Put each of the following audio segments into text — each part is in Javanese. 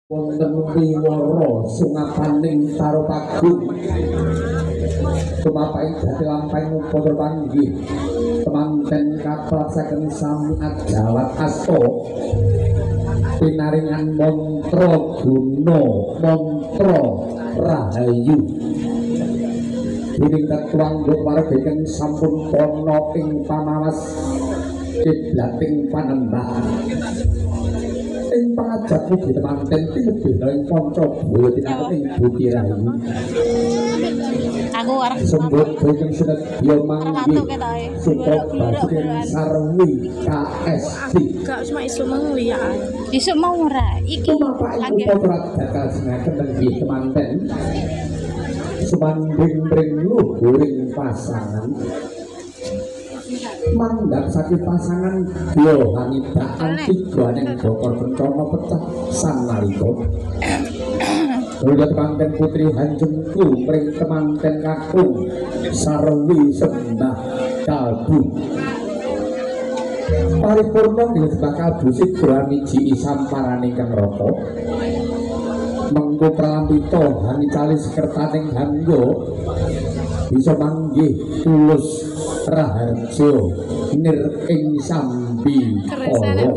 wonten wiwara sungapaning Tarupagung tumapaing dadi lampahing upada panggih temanten kaprasaken sami ajawat asta pinaringan mantra guna mantra rahayu dening ketuang warga sampun pono ing panawas kiblating panembahan ing pangajap mugi temanten pinebena ing panca boyo tinakaning Budi Rayu aku arep sembut daging senedya manggi Suprabasri Sarwi KSD gak cuma isu mengliya isuk mau ora iki lagi upacara bakal sengaken nggih temanten sumanding-ring luhuring pasangan mandhap saking pasangan yo hanidaan tiganing bokor kencana pecah sanalika Ulah temanten putri Hanjengku mring temanten kakung Sarwi Sembah Kalbu paripurna nggih bakal busik gramiji isamparaning kang rata mengko pralampita hanicali sekertaning hangga bisa manggih tulus raharja nir ing sambi Allah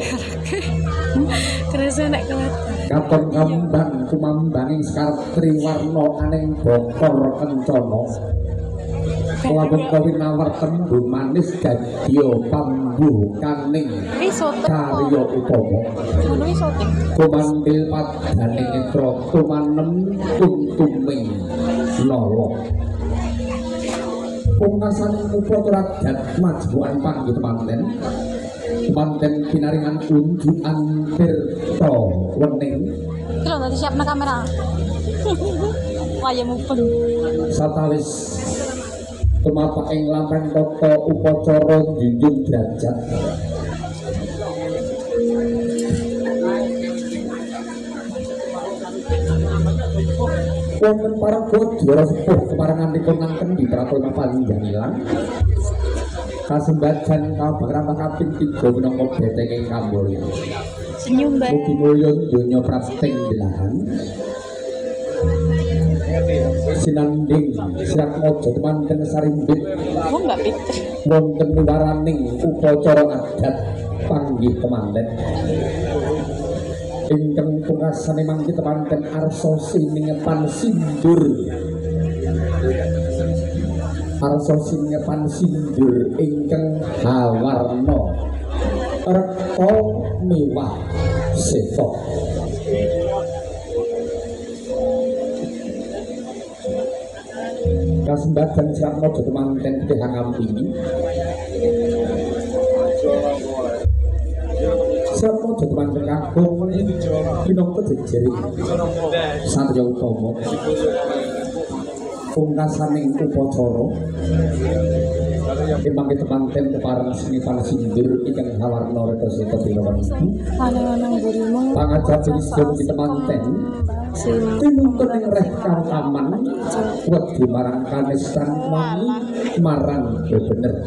kerasa nek kelihatan katon kambang kumambanging sekar triwarna aning bokor kencana lamun kawin nawarten manis dadya pambukaning karya utama kumantil padaning netra tumanem tuntuming lala pungkasaning upacara adat majuan panggih temanten pinaringan unjukan tirta wening kira tadi siapna kamera waya mupeng satawis tumapak ing lampah tata upacara junjung derajat wonten para godhara sepuh kemaranganipun nangken di pratama panjenengan kasembadan kabaran kaping 3 minangka beteng ing kamulya senyum mbak mugi mulya donya prasting belahan sinanding sirat mojo temanten sarimbit wong mbak Peter wonten waraning upacara adat panggih temanten ingkang pungkasane mangke temanten arsa siningepan sindur arsa siningepan sindur ingkang hawarna reka mewah seta kasembadan siap mojo temanten dehang ampini siap mojo temanten kakung minangka jejering satriya utama pungkasaning upacara mangke temanten kepareng sinipan sindur ingkang hawarna reka seta pinawan panang gurimung pangajap wisdom temanten tinuntun ing reh kautaman wedi marang kanistan wangi marang bener